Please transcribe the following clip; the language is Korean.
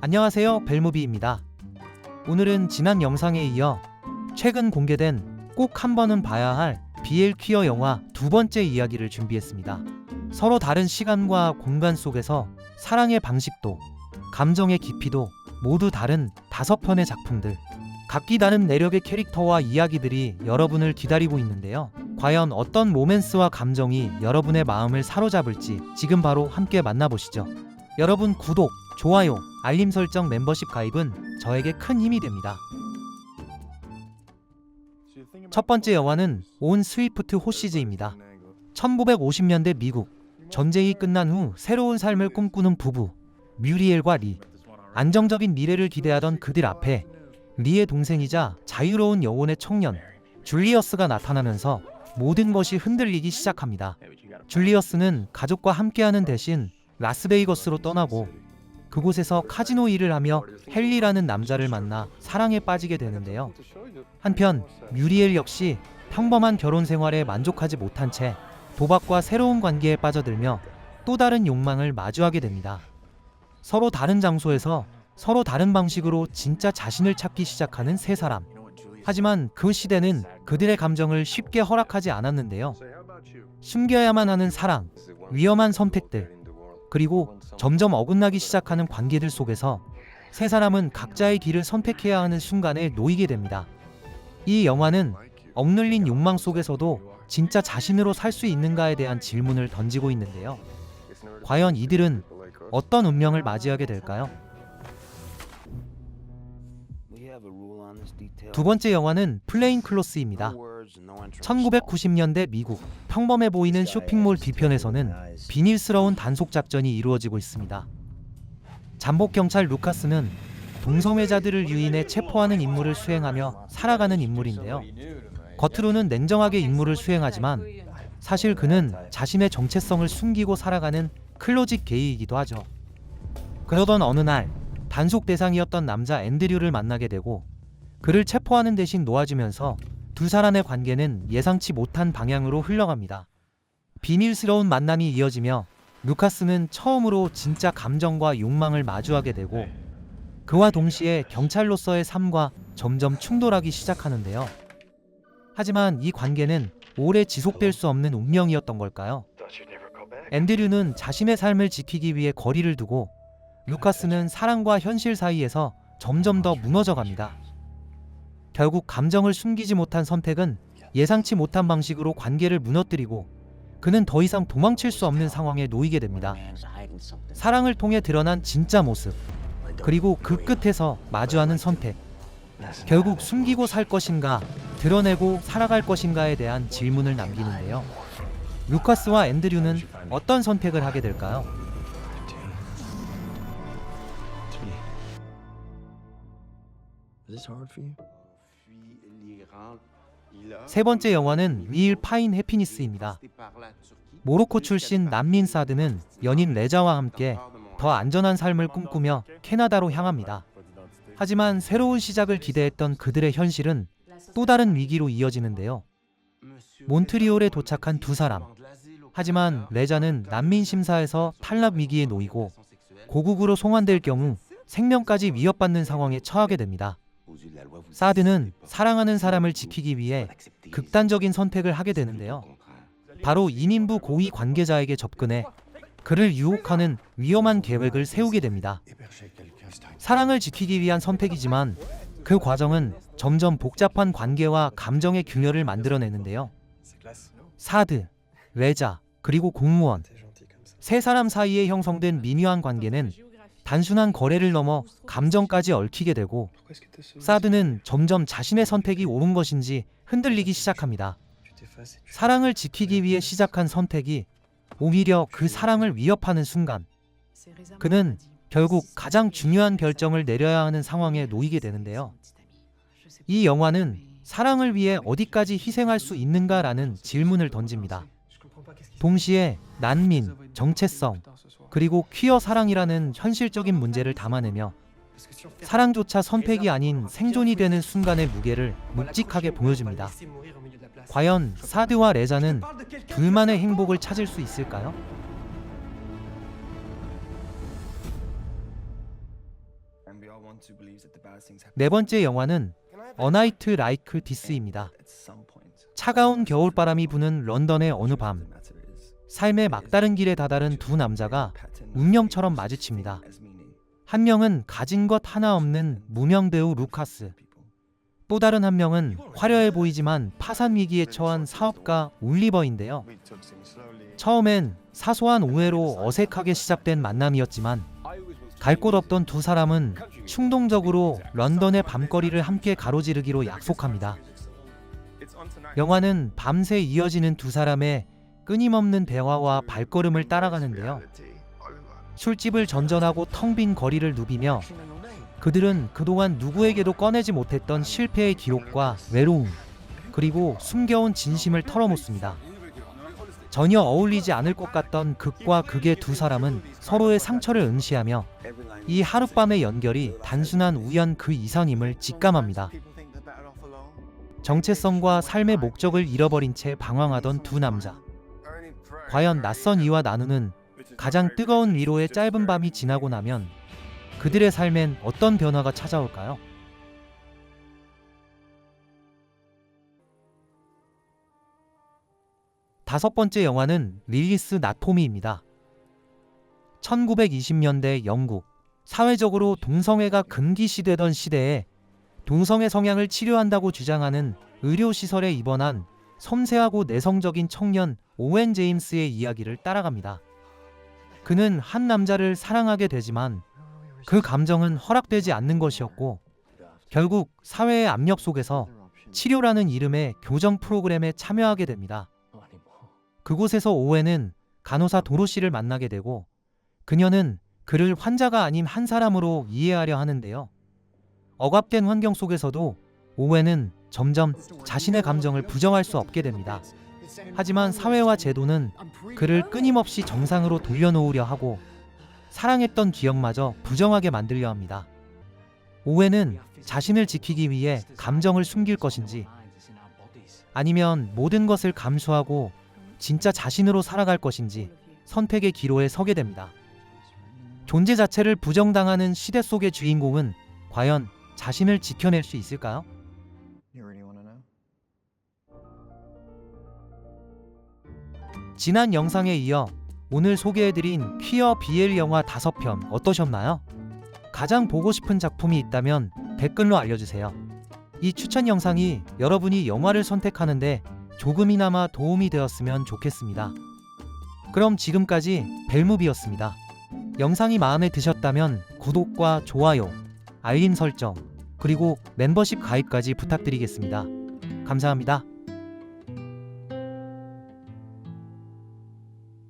안녕하세요, 벨무비입니다. 오늘은 지난 영상에 이어 최근 공개된 꼭 한 번은 봐야 할 BL 퀴어 영화 두 번째 이야기를 준비했습니다. 서로 다른 시간과 공간 속에서 사랑의 방식도 감정의 깊이도 모두 다른 5편의 작품들, 각기 다른 내력의 캐릭터와 이야기들이 여러분을 기다리고 있는데요. 과연 어떤 로맨스와 감정이 여러분의 마음을 사로잡을지 지금 바로 함께 만나보시죠. 여러분 구독, 좋아요, 알림 설정, 멤버십 가입은 저에게 큰 힘이 됩니다. 첫 번째 영화는 온 스위프트 호시즈입니다. 1950년대 미국, 전쟁이 끝난 후 새로운 삶을 꿈꾸는 부부 뮤리엘과 리. 안정적인 미래를 기대하던 그들 앞에 리의 동생이자 자유로운 영혼의 청년 줄리어스가 나타나면서 모든 것이 흔들리기 시작합니다. 줄리어스는 가족과 함께하는 대신 라스베이거스로 떠나고 그곳에서 카지노 일을 하며 헨리라는 남자를 만나 사랑에 빠지게 되는데요. 한편 뮤리엘 역시 평범한 결혼 생활에 만족하지 못한 채 도박과 새로운 관계에 빠져들며 또 다른 욕망을 마주하게 됩니다. 서로 다른 장소에서 서로 다른 방식으로 진짜 자신을 찾기 시작하는 세 사람. 하지만 그 시대는 그들의 감정을 쉽게 허락하지 않았는데요. 숨겨야만 하는 사랑, 위험한 선택들, 그리고 점점 어긋나기 시작하는 관계들 속에서 세 사람은 각자의 길을 선택해야 하는 순간에 놓이게 됩니다. 이 영화는 억눌린 욕망 속에서도 진짜 자신으로 살 수 있는가에 대한 질문을 던지고 있는데요. 과연 이들은 어떤 운명을 맞이하게 될까요? 두 번째 영화는 플레인 클로스입니다. 1990년대 미국, 평범해 보이는 쇼핑몰 뒤편에서는 비밀스러운 단속 작전이 이루어지고 있습니다. 잠복 경찰 루카스는 동성애자들을 유인해 체포하는 임무를 수행하며 살아가는 인물인데요. 겉으로는 냉정하게 임무를 수행하지만 사실 그는 자신의 정체성을 숨기고 살아가는 클로짓 게이이기도 하죠. 그러던 어느 날 단속 대상이었던 남자 앤드류를 만나게 되고 그를 체포하는 대신 놓아주면서 두 사람의 관계는 예상치 못한 방향으로 흘러갑니다. 비밀스러운 만남이 이어지며 루카스는 처음으로 진짜 감정과 욕망을 마주하게 되고 그와 동시에 경찰로서의 삶과 점점 충돌하기 시작하는데요. 하지만 이 관계는 오래 지속될 수 없는 운명이었던 걸까요? 앤드류는 자신의 삶을 지키기 위해 거리를 두고 루카스는 사랑과 현실 사이에서 점점 더 무너져갑니다. 결국 감정을 숨기지 못한 선택은 예상치 못한 방식으로 관계를 무너뜨리고 그는 더 이상 도망칠 수 없는 상황에 놓이게 됩니다. 사랑을 통해 드러난 진짜 모습, 그리고 그 끝에서 마주하는 선택. 결국 숨기고 살 것인가, 드러내고 살아갈 것인가에 대한 질문을 남기는데요. 루카스와 앤드류는 어떤 선택을 하게 될까요? 세 번째 영화는 위일 파인 해피니스입니다. 모로코 출신 난민 사드는 연인 레자와 함께 더 안전한 삶을 꿈꾸며 캐나다로 향합니다. 하지만 새로운 시작을 기대했던 그들의 현실은 또 다른 위기로 이어지는데요. 몬트리올에 도착한 두 사람. 하지만 레자는 난민 심사에서 탈락 위기에 놓이고 고국으로 송환될 경우 생명까지 위협받는 상황에 처하게 됩니다. 사드는 사랑하는 사람을 지키기 위해 극단적인 선택을 하게 되는데요. 바로 이민부 고위 관계자에게 접근해 그를 유혹하는 위험한 계획을 세우게 됩니다. 사랑을 지키기 위한 선택이지만 그 과정은 점점 복잡한 관계와 감정의 균열을 만들어내는데요. 사드, 레자, 그리고 공무원, 세 사람 사이에 형성된 미묘한 관계는 단순한 거래를 넘어 감정까지 얽히게 되고 사드는 점점 자신의 선택이 옳은 것인지 흔들리기 시작합니다. 사랑을 지키기 위해 시작한 선택이 오히려 그 사랑을 위협하는 순간 그는 결국 가장 중요한 결정을 내려야 하는 상황에 놓이게 되는데요. 이 영화는 사랑을 위해 어디까지 희생할 수 있는가라는 질문을 던집니다. 동시에 난민, 정체성, 그리고 퀴어 사랑이라는 현실적인 문제를 담아내며 사랑조차 선택이 아닌 생존이 되는 순간의 무게를 묵직하게 보여줍니다. 과연 사드와 레자는 둘만의 행복을 찾을 수 있을까요? 네 번째 영화는 A Night Like This입니다. 차가운 겨울바람이 부는 런던의 어느 밤, 삶의 막다른 길에 다다른 두 남자가 운명처럼 마주칩니다. 한 명은 가진 것 하나 없는 무명 배우 루카스, 또 다른 한 명은 화려해 보이지만 파산 위기에 처한 사업가 올리버인데요. 처음엔 사소한 오해로 어색하게 시작된 만남이었지만 갈 곳 없던 두 사람은 충동적으로 런던의 밤거리를 함께 가로지르기로 약속합니다. 영화는 밤새 이어지는 두 사람의 끊임없는 대화와 발걸음을 따라가는데요. 술집을 전전하고 텅 빈 거리를 누비며 그들은 그동안 누구에게도 꺼내지 못했던 실패의 기록과 외로움, 그리고 숨겨온 진심을 털어놓습니다. 전혀 어울리지 않을 것 같던 극과 극의 두 사람은 서로의 상처를 응시하며 이 하룻밤의 연결이 단순한 우연 그 이상임을 직감합니다. 정체성과 삶의 목적을 잃어버린 채 방황하던 두 남자. 과연 낯선 이와 나누는 가장 뜨거운 위로의 짧은 밤이 지나고 나면 그들의 삶엔 어떤 변화가 찾아올까요? 다섯 번째 영화는 릴리스 나토미입니다. 1920년대 영국, 사회적으로 동성애가 금기시되던 시대에 동성애 성향을 치료한다고 주장하는 의료시설에 입원한 섬세하고 내성적인 청년 오웬 제임스의 이야기를 따라갑니다. 그는 한 남자를 사랑하게 되지만 그 감정은 허락되지 않는 것이었고 결국 사회의 압력 속에서 치료라는 이름의 교정 프로그램에 참여하게 됩니다. 그곳에서 오웬은 간호사 도로시를 만나게 되고 그녀는 그를 환자가 아닌 한 사람으로 이해하려 하는데요. 억압된 환경 속에서도 오웬은 점점 자신의 감정을 부정할 수 없게 됩니다. 하지만 사회와 제도는 그를 끊임없이 정상으로 돌려놓으려 하고 사랑했던 기억마저 부정하게 만들려 합니다. 오웬은 자신을 지키기 위해 감정을 숨길 것인지 아니면 모든 것을 감수하고 진짜 자신으로 살아갈 것인지 선택의 기로에 서게 됩니다. 존재 자체를 부정당하는 시대 속의 주인공은 과연 자신을 지켜낼 수 있을까요? 지난 영상에 이어 오늘 소개해드린 퀴어 BL 영화 5편 어떠셨나요? 가장 보고 싶은 작품이 있다면 댓글로 알려주세요. 이 추천 영상이 여러분이 영화를 선택하는데 조금이나마 도움이 되었으면 좋겠습니다. 그럼 지금까지 벨무비였습니다. 영상이 마음에 드셨다면 구독과 좋아요, 알림 설정, 그리고 멤버십 가입까지 부탁드리겠습니다. 감사합니다.